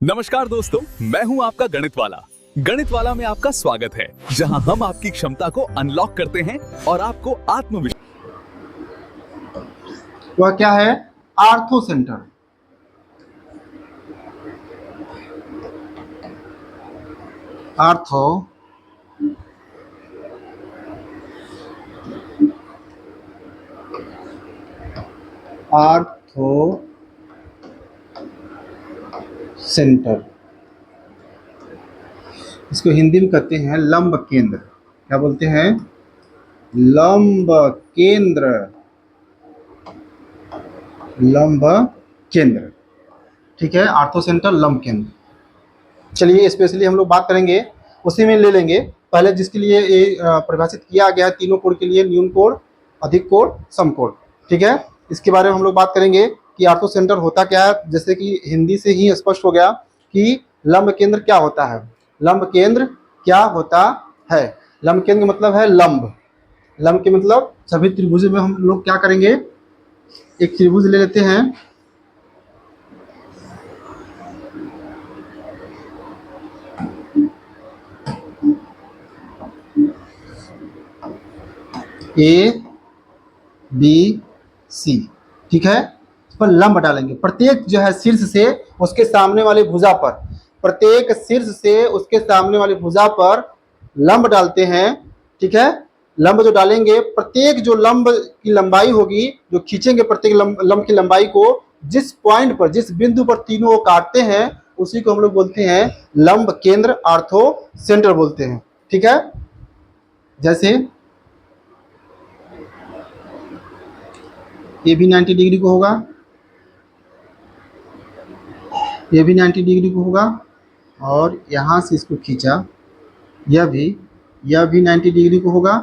नमस्कार दोस्तों, मैं हूं आपका गणित वाला। गणित वाला में आपका स्वागत है, जहां हम आपकी क्षमता को अनलॉक करते हैं और आपको आत्मविश्वास। वह क्या है? Ortho centre. Ortho ortho centre, इसको हिंदी में कहते हैं लंब केंद्र। क्या बोलते हैं? लंब केंद्र। लंब केंद्र, ठीक है। आर्थो सेंटर, लंब केंद्र। चलिए स्पेशली हम लोग बात करेंगे, उसी में ले लेंगे। पहले जिसके लिए ये परिभाषित किया गया है, तीनों कोण के लिए न्यून कोण, अधिक कोण, सम कोण, ठीक है। इसके बारे में हम लोग बात करेंगे कि आर्थो सेंटर होता क्या है। जैसे कि हिंदी से ही स्पष्ट हो गया कि लंब केंद्र क्या होता है। लंब केंद्र क्या होता है? लंब केंद्र का मतलब है लंब। लंब के मतलब सभी त्रिभुजों में हम लोग क्या करेंगे, एक त्रिभुज ले लेते हैं। ए बी सी, ठीक है। इस पर लंब डालेंगे। प्रत्येक जो है शीर्ष से उसके सामने वाली भुजा पर, प्रत्येक शीर्ष से उसके सामने वाली भुजा पर लंब डालते हैं, ठीक है। लंब जो डालेंगे, प्रत्येक जो लंब की लंबाई होगी, जो खींचेंगे प्रत्येक लंब की लंबाई को, जिस पॉइंट पर, जिस बिंदु पर तीनों को काटते हैं, उसी को हम लोग बोलते हैं लंब केंद्र, आर्थो सेंटर बोलते हैं, ठीक है। जैसे ये भी 90 डिग्री को होगा, ये भी 90 डिग्री को होगा, और यहाँ से इसको खींचा, यह भी 90 डिग्री को होगा,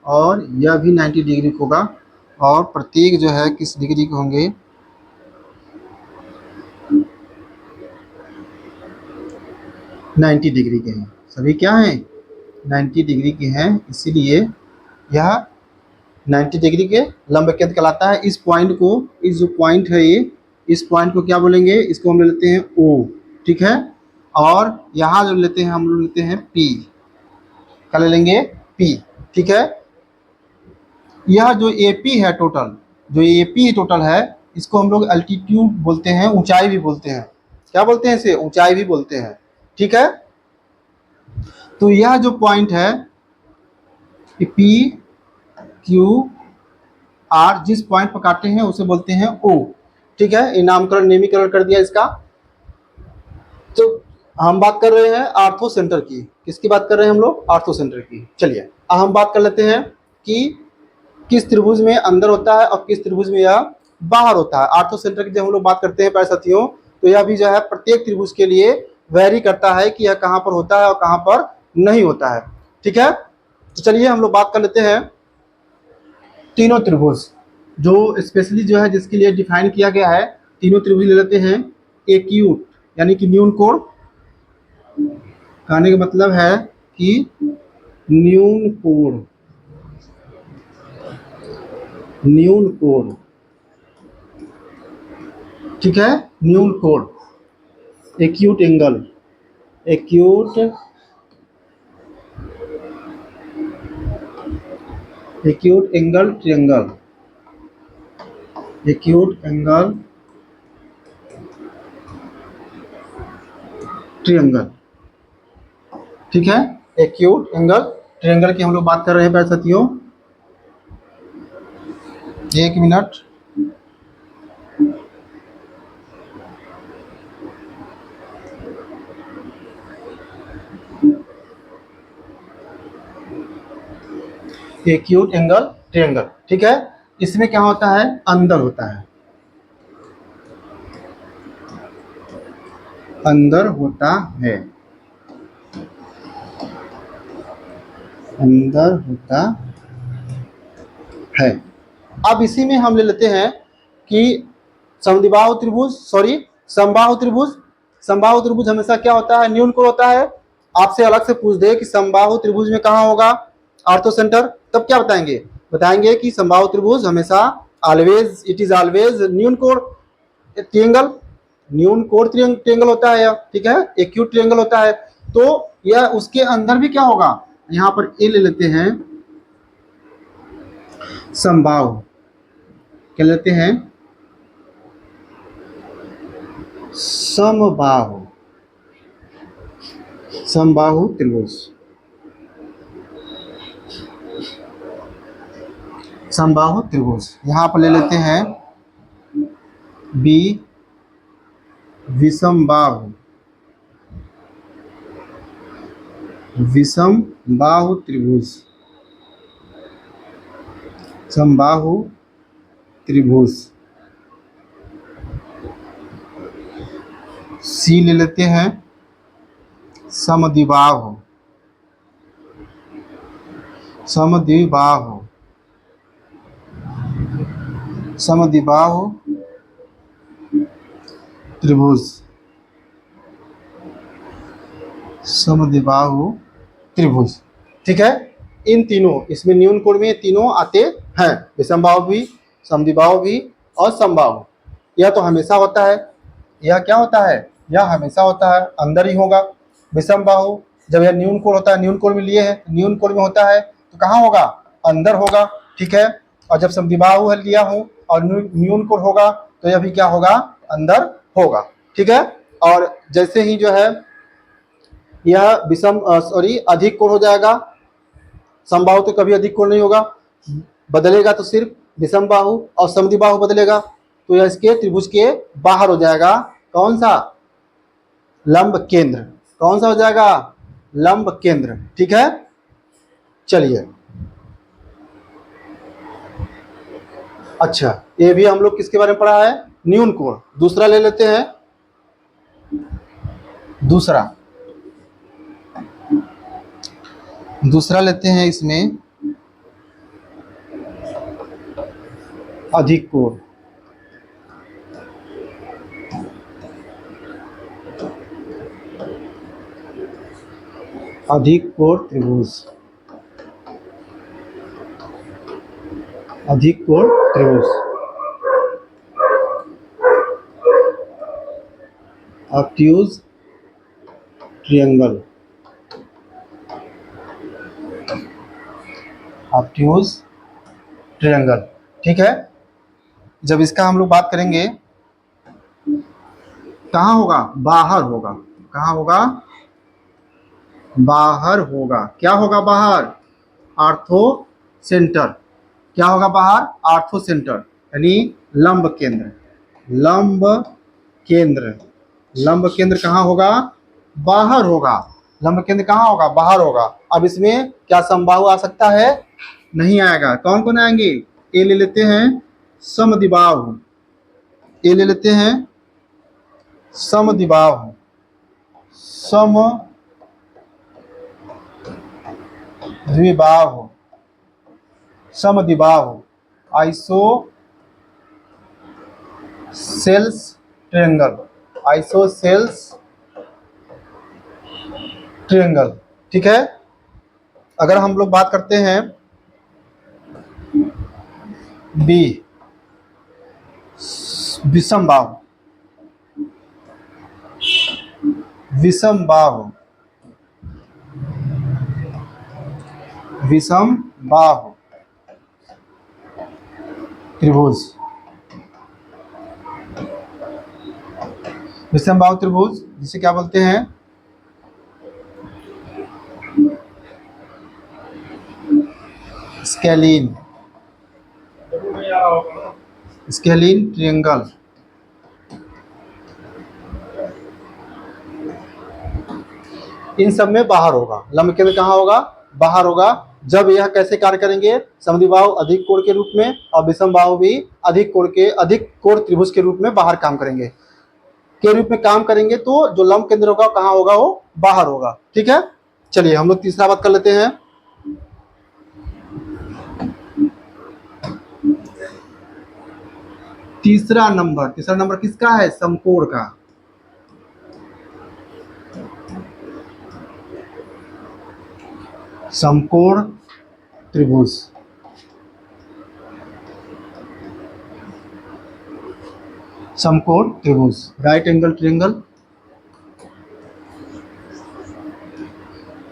और यह भी 90 डिग्री को होगा। और प्रत्येक जो है किस डिग्री के होंगे? 90 डिग्री के हैं। सभी क्या हैं? 90 डिग्री के हैं। इसीलिए यह 90 डिग्री के लंब केंद्र कहलाता है। इस पॉइंट को, इस जो पॉइंट है ये, इस पॉइंट को क्या बोलेंगे? इसको हम ले लेते हैं O, ठीक है। और यहाँ जो लेते हैं हम लोग लेते हैं P। क्या ले लेंगे? P, ठीक है। यह जो AP है टोटल, जो AP टोटल है, इसको हम लोग अल्टीट्यूड बोलते हैं, ऊंचाई भी बोलते हैं। क्या बोलते हैं इसे? ऊंचाई भी बोलते हैं, ठीक है। तो यह जो पॉइंट है P Q R, जिस पॉइंट पर काटे हैं उसे बोलते हैं O, ठीक है। ये नामकरण, नेमीकरण कर दिया इसका। तो हम बात कर रहे हैं आर्थो सेंटर की। किसकी बात कर रहे हैं हम लोग? आर्थो सेंटर की। चलिए अब हम बात कर लेते हैं कि किस त्रिभुज में अंदर होता है और किस त्रिभुज में यह बाहर होता है। आर्थो सेंटर की जब हम लोग बात करते हैं प्यारे साथियों, तो यह भी जो है प्रत्येक त्रिभुज के लिए वेरी करता है कि यह कहाँ पर होता है और कहाँ पर नहीं होता है, ठीक है। तो चलिए हम लोग बात कर लेते हैं तीनों त्रिभुज, जो स्पेशली जो है जिसके लिए डिफाइन किया गया है। तीनों त्रिभुज ले लेते हैं। एक्यूट यानी कि न्यून कोण, कहने का मतलब है कि न्यून कोण, न्यून कोण, ठीक है। न्यून कोण, acute angle, acute angle triangle, acute angle triangle, ठीक है। एक्यूट एंगल ट्रायंगल की हम लोग बात कर रहे हैं प्यारे साथियों। एक मिनट, एक्यूट एंगल ट्रायंगल, ठीक है। इसमें क्या होता है? अंदर होता है, अंदर होता है, अंदर होता है। अब इसी में हम ले लेते हैं कि समद्विबाहु त्रिभुज, समबाहु त्रिभुज। समबाहु त्रिभुज हमेशा क्या होता है? न्यून कोण होता है। आपसे अलग से पूछ दे कि समबाहु त्रिभुज में कहाँ होगा आर्थो सेंटर, तब क्या बताएंगे? बताएंगे कि समबाहु त्रिभुज हमेशा ऑलवेज, इट इज ऑलवेज न्यून कोण ट्रायंगल, न्यून कोण ट्रियांगल होता है यह, ठीक है, एक्यूट ट्रियांगल होता है। तो यह उसके अंदर भी क्या होगा, यहां पर ए ले लेते हैं समबाहु, क्या लेते हैं समबाहु, समबाहु त्रिभुज, समबाहु त्रिभुज। यहां पर ले लेते हैं बी विषमबाहु, विषमबाहु त्रिभुज, समबाहु त्रिभुज। सी ले लेते हैं समद्विबाहु, समद्विबाहु, समद्विबाहु त्रिभुज, समद्विबाहु त्रिभुज, ठीक है। इन तीनों, इसमें न्यून कोण में तीनों आते हैं, विषमबाहु भी, समद्विबाहु भी और समबाहु। यह तो हमेशा होता है, यह क्या होता है, यह हमेशा होता है, अंदर ही होगा। विषमबाहु जब यह न्यून कोण होता है, न्यून कोण में लिए है, न्यून कोण में होता है तो कहाँ होगा, अंदर होगा, ठीक है। और जब समद्विबाहु लिया हूँ और न्यून कोण होगा तो यह भी क्या होगा, अंदर होगा, ठीक है। और जैसे ही जो है यह अधिक कोण हो जाएगा, समबाहु तो कभी अधिक कोण नहीं होगा, बदलेगा तो सिर्फ विषमबाहु और समद्विबाहु बदलेगा, तो यह इसके त्रिभुज के बाहर हो जाएगा। कौन सा, लंब केंद्र, कौन सा हो जाएगा, लंब केंद्र, ठीक है। चलिए, अच्छा, ये भी हम लोग किसके बारे में पढ़ा है, न्यून कोण। दूसरा ले लेते हैं, दूसरा लेते हैं इसमें अधिक कोण, अधिक कोण त्रिभुज, अधिक कोण त्रिभुज, ऑब्ट्यूज ट्रायंगल, ऑब्ट्यूज ट्रायंगल, ठीक है। जब इसका हम लोग बात करेंगे, कहाँ होगा, बाहर होगा, कहाँ होगा, बाहर होगा। क्या होगा बाहर, आर्थो सेंटर, क्या होगा बाहर, आर्थो सेंटर, यानी लंब केंद्र, लंब केंद्र, लंब केंद्र कहाँ होगा, बाहर होगा, लंब केंद्र कहाँ होगा, बाहर होगा। अब इसमें क्या समबाहु आ सकता है, नहीं आएगा। कौन कौन आएंगे, ए ले लेते हैं समद्विबाहु, ए ले लेते हैं समद्विबाहु, समद्विबाहु, समद्विबाहु, आइसोसेल्स ट्रायंगल, आइसोसेल्स ट्रायंगल, ठीक है। अगर हम लोग बात करते हैं बी विषमबाहु, विषमबाहु, विषमबाहु त्रिभुज, विषमबाहु त्रिभुज जिसे क्या बोलते हैं, स्केलीन, स्केलीन ट्रायंगल, इन सब में बाहर होगा। लंब केंद्र कहाँ होगा, बाहर होगा। जब यह कैसे कार्य करेंगे, समद्विबाहु अधिक कोण के रूप में और विषमबाहु भी अधिक कोण त्रिभुज के रूप में बाहर काम करेंगे, काम करेंगे। तो जो लंब केंद्र होगा कहाँ होगा, वो बाहर होगा, ठीक है। चलिए हम लोग तीसरा बात कर लेते हैं। तीसरा नंबर किसका है, समकोण का, समकोण त्रिभुज, समकोण त्रिभुज, right angle triangle,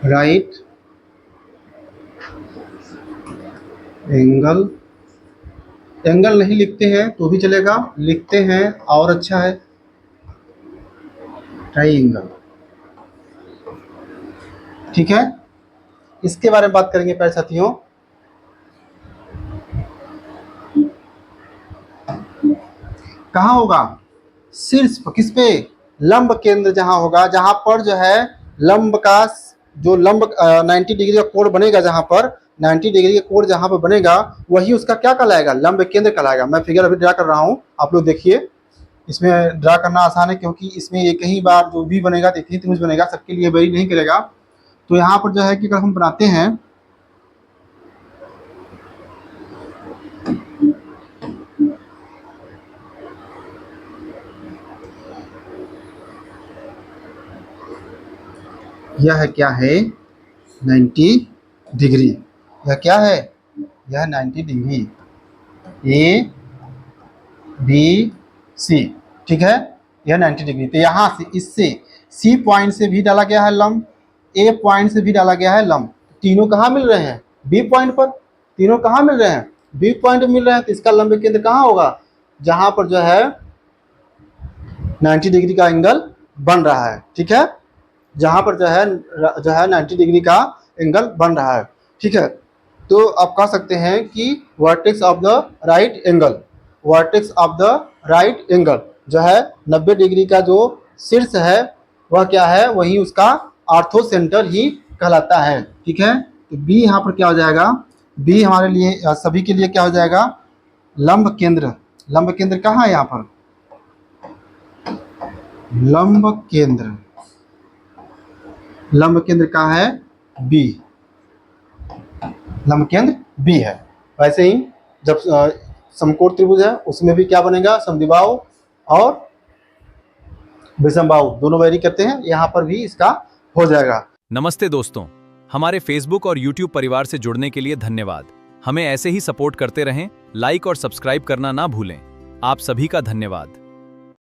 right angle, angle नहीं लिखते हैं तो भी चलेगा, लिखते हैं और अच्छा है, ट्रायंगल। ठीक है, इसके बारे में बात करेंगे प्यारे साथियों। कहाँ होगा? शीर्ष पर, किस पे? लंब केंद्र जहां होगा, जहां पर जो है लंब का जो लंब 90 डिग्री का कोण बनेगा, जहां पर 90 डिग्री का कोण जहां पर बनेगा वही उसका क्या कहलाएगा? लंब केंद्र कहलाएगा। मैं फिगर अभी ड्रा कर रहा हूं, आप लोग देखिए। इसमें ड्रा करना आसान है क्योंकि इसमें एक ही बार जो भी बनेगा तो एक ही त्रिभुज बनेगा, सबके लिए वही नहीं करेगा। तो यहाँ पर जो है कि अगर हम बनाते हैं यह क्या है? 90 डिग्री। यह क्या है? यह 90 डिग्री, ए बी सी। ठीक है, यह 90 डिग्री। तो यहाँ से इससे सी पॉइंट से भी डाला गया है लंब, ए पॉइंट से भी डाला गया है लंब। तीनों कहाँ मिल रहे हैं? बी पॉइंट पर। तीनों कहाँ मिल रहे हैं? बी पॉइंट मिल रहे हैं। तो इसका लंब केंद्र कहाँ होगा? जहाँ पर जो है 90 डिग्री का एंगल बन रहा है। ठीक है, जहां पर जो है 90 डिग्री का एंगल बन रहा है। ठीक है, तो आप कह सकते हैं कि vertex of the right angle, vertex of the right angle जो है 90 डिग्री का जो शीर्ष है वह क्या है? वही उसका आर्थो सेंटर ही कहलाता है। ठीक है, तो बी यहाँ पर क्या हो जाएगा? बी हमारे लिए सभी के लिए क्या हो जाएगा? लंब केंद्र। लंब केंद्र कहाँ है? यहाँ पर लंब केंद्र, लंब केंद्र कहाँ है? बी। लंब केंद्र बी है। वैसे ही जब समकोण त्रिभुज है उसमें भी क्या बनेगा? समद्विबाहु और विषमबाहु दोनों वैरी करते हैं, यहाँ पर भी इसका हो जाएगा। नमस्ते दोस्तों, हमारे फेसबुक और यूट्यूब परिवार से जुड़ने के लिए धन्यवाद। हमें ऐसे ही सपोर्ट करते रहें, लाइक और सब्सक्राइब करना ना भूलें। आप सभी का धन्यवाद।